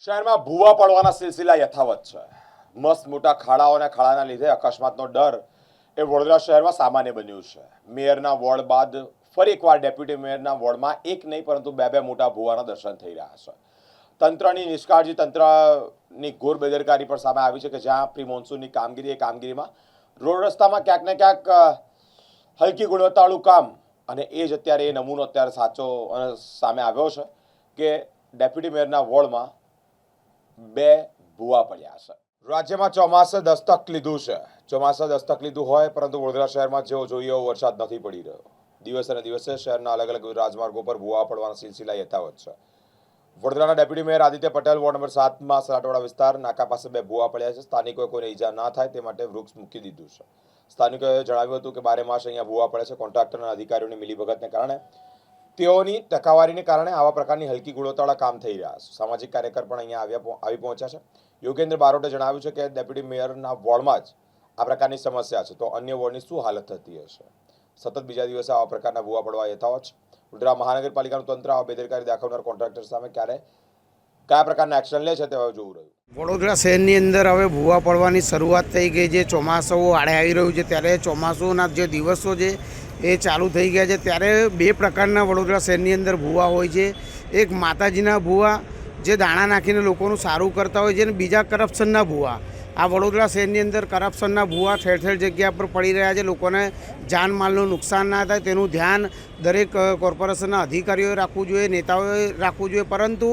શહેરમાં ભૂવા પડવાના સિલસિલા યથાવત છે. મસ્ત મોટા ખાડાઓ અને ખાડાના લીધે અકસ્માતનો ડર એ વડોદરા શહેરમાં સામાન્ય બન્યું છે. મેયરના વોર્ડ બાદ ફરી એકવાર ડેપ્યુટી મેયરના વોર્ડમાં એક નહીં પરંતુ બે મોટા ભૂવાના દર્શન થઈ રહ્યા છે. તંત્રની નિષ્કાળજી, તંત્રની ઘોર બેદરકારી પણ સામે આવી છે કે જ્યાં પ્રી મોન્સૂનની કામગીરીમાં રોડ રસ્તામાં ક્યાંક ને ક્યાંક હલકી ગુણવત્તાવાળું કામ, અને એ જ અત્યારે એ નમૂનો અત્યારે સાચો અને સામે આવ્યો છે કે ડેપ્યુટી મેયરના વોર્ડમાં બે ભૂવા પડ્યા છે. રાજ્યમાં ચોમાસે દસ્તક લીધું છે. ચોમાસે દસ્તક લીધું હોય પરંતુ વડોદરા શહેરમાં જેવો જોઈએ એવો વરસાદ નથી પડી રહ્યો. દિવસે ને દિવસે શહેરના અલગ અલગ રાજમાર્ગો પર ભૂવા પડવાના સિલસિલા યથાવત છે. વડોદરાના deputy mayor Aditya Patel ward number 7માં સલાટવાડા વિસ્તાર નાકા પાસે બે ભૂવા પડ્યા છે. સ્થાનિકોએ કોઈને ઈજા ના થાય તે માટે વૃક્ષ મૂકી દીધું છે. સ્થાનિકોએ જણાવ્યું હતું કે 12 માસ અહીંયા ભૂવા પડે છે. કોન્ટ્રાક્ટરના અધિકારીઓની મિલીભગતને કારણે, તેઓની ટકાવારીને કારણે આવા પ્રકારની હલકી ગુણવત્તાવાળા કામ થઈ રહ્યા છે. સામાજિક કાર્યકર પણ અહીંયા આવી પહોંચ્યા છે. યોગેન્દ્ર બારોટે જણાવ્યું છે કે ડેપ્યુટી મેયરના વોર્ડમાં જ આ પ્રકારની સમસ્યા છે તો અન્ય વોર્ડની શું હાલત થતી હશે. સતત બીજા દિવસે આવા પ્રકારના ભૂવા પડવા યથાવત છે. વડોદરા મહાનગરપાલિકાનું તંત્ર આ બેદરકારી દાખવનાર કોન્ટ્રાક્ટર સામે કયા પ્રકારના એક્શન લે છે તે હવે જોવું રહ્યું. વડોદરા શહેરની અંદર હવે ભૂવા પડવાની શરૂઆત થઈ ગઈ છે. ચોમાસું આડે આવી રહ્યું છે ત્યારે ચોમાસુના જે દિવસો છે એ ચાલુ થઈ ગયા છે. ત્યારે બે પ્રકારના વડોદરા શહેરની અંદર ભૂવા હોય છે. એક માતાજીના ભૂવા જે દાણા નાખીને લોકોનું સારું કરતા હોય છે, અને બીજા કરપ્શનના ભૂવા. આ વડોદરા શહેરની અંદર કરપ્શનના ભૂવા ઠેર ઠેર જગ્યા પર પડી રહ્યા છે. લોકોને જાનમાલનું નુકસાન ના થાય તેનું ધ્યાન દરેક કોર્પોરેશનના અધિકારીઓએ રાખવું જોઈએ, નેતાઓએ રાખવું જોઈએ. પરંતુ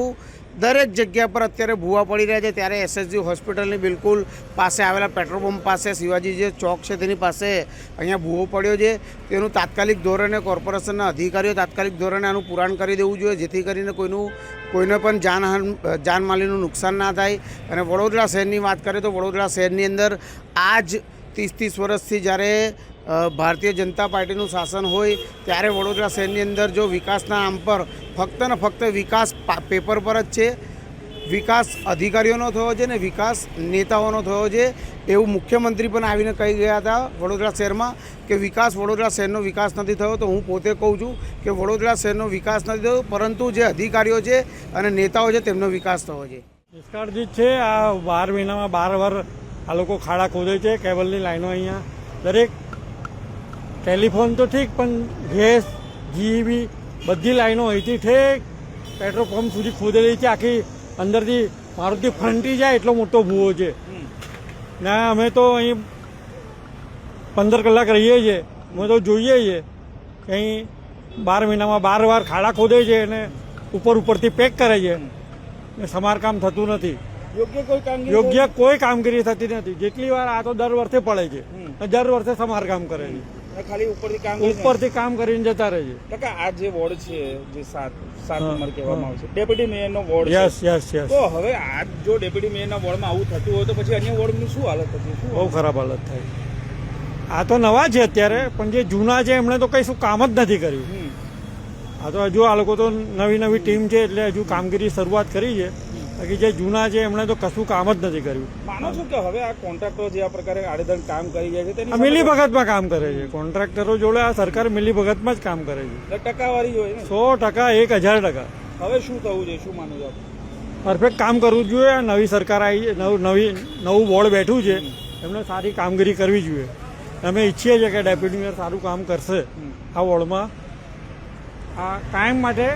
દરેક જગ્યા પર અત્યારે ભૂવા પડી રહ્યા છે. ત્યારે એસએસજી હોસ્પિટલની બિલકુલ પાસે આવેલા પેટ્રોલ પંપ પાસે શિવાજી જે ચોક છે તેની પાસે અહીંયા ભૂવો પડ્યો છે. તેનું તાત્કાલિક ધોરણે કોર્પોરેશનના અધિકારીઓ તાત્કાલિક ધોરણે આનું પુરાણ કરી દેવું જોઈએ, જેથી કરીને કોઈને પણ જાનમાલીનું નુકસાન ના થાય. અને વડોદરા શહેરની વાત કરીએ તો વડોદરા શહેરની અંદર આજ 30 વર્ષથી જ્યારે ભારતીય જનતા પાર્ટીનું શાસન હોય ત્યારે વડોદરા શહેરની અંદર જો વિકાસના નામ પર ફક્ત ને ફક્ત વિકાસ પેપર પર જ છે. વિકાસ અધિકારીઓનો થયો છે ને વિકાસ નેતાઓનો થયો છે એવું મુખ્યમંત્રી પણ આવીને કહી ગયા હતા વડોદરા શહેરમાં કે વડોદરા શહેરનો વિકાસ નથી થયો. તો હું પોતે કહું છું કે વડોદરા શહેરનો વિકાસ નથી થયો, પરંતુ જે અધિકારીઓ છે અને નેતાઓ છે તેમનો વિકાસ થયો છે. નિષ્કાળજી છે. આ 12 મહિનામાં 12 વાર આ લોકો ખાડા ખોદે છે. કેબલની લાઈનો અહીંયા દરેક ટેલિફોન તો ઠીક, પણ ગેસ, જીઈબી બધી લાઈનો અહીંથી ઠેક પેટ્રોલ પંપ સુધી ખોદેલી છે. આખી અંદરથી મારુતિ ફ્રંટી જાય એટલો મોટો ભૂવો છે. ને અમે તો અહીં 15 કલાક રહીએ છીએ. અમે તો જોઈએ છીએ કે અહીં 12 મહિનામાં 12 વાર ખાડા ખોદે છે અને ઉપરથી પેક કરે છે ને સમારકામ થતું નથી. યોગ્ય કોઈ કામગીરી થતી નથી. જેટલી વાર આ તો દર વર્ષે પડે છે, દર વર્ષે સમારકામ કરે છે. ખાલી ઉપરથી કામ કરીને જતા રહે છે. આ જે વોર્ડ છે જે 7 નંબર કહેવામાં આવે છે, ડેપ્યુટી મેયરનો વોર્ડ છે. યસ. તો હવે આ જો ડેપ્યુટી મેયરના વોર્ડમાં આવું થતું હોય તો પછી અન્ય વોર્ડની શું હાલત થતી? બહુ ખરાબ હાલત થાય. આ તો નવા છે અત્યારે, પણ જે જૂના છે એમણે તો કઈ શું કામ જ નથી કર્યું. આ તો હજુ આ લોકો તો નવી ટીમ છે એટલે હજુ કામગીરી શરૂઆત કરી છે. બાકી જે જૂના છે એમણે તો કશું કામ જ નથી કર્યું. માનો છો કે હવે આ કોન્ટ્રાક્ટરો જે આ પ્રકારે આડેધડ કામ કરી જાય છે તેની મિલીભગતમાં કામ કરે છે. કોન્ટ્રાક્ટરો જોડે આ સરકાર મિલીભગતમાં જ કામ કરે છે. ટકાવારી હોય ને 100%, 1000%. હવે શું થવું જોઈએ, શું માનો છો? પરફેક્ટ કામ કરવું જોઈએ. નવી સરકાર આવી, નવું બોર્ડ બેઠું છે, એમને સારી કામગીરી કરવી જોઈએ. અમે ઈચ્છીએ છીએ કે ડેપ્યુટી મેયર સારું કામ કરશે આ વોર્ડમાં. આ કાયમ માટે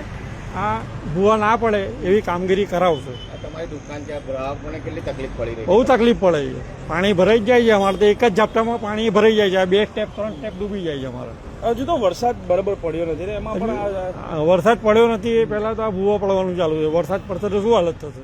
આ ભૂવા ના પડે એવી કામગીરી કરાવશે. તમારી દુકાન છે, ગ્રાહકોને કેટલી તકલીફ પડી રહી? બહુ તકલીફ પડે છે. પાણી ભરાઈ જાય છે અમારે તો. એક જ ઝાપટામાં પાણી ભરાઈ જાય છે. 2 સ્ટેપ 3 સ્ટેપ ડૂબી જાય છે અમારે. હજુ તો વરસાદ બરાબર પડ્યો નથી એમાં પણ વરસાદ પડ્યો નથી એ પહેલા તો આ ભૂવા પડવાનું ચાલુ છે. વરસાદ પડશે તો શું હાલત થશે?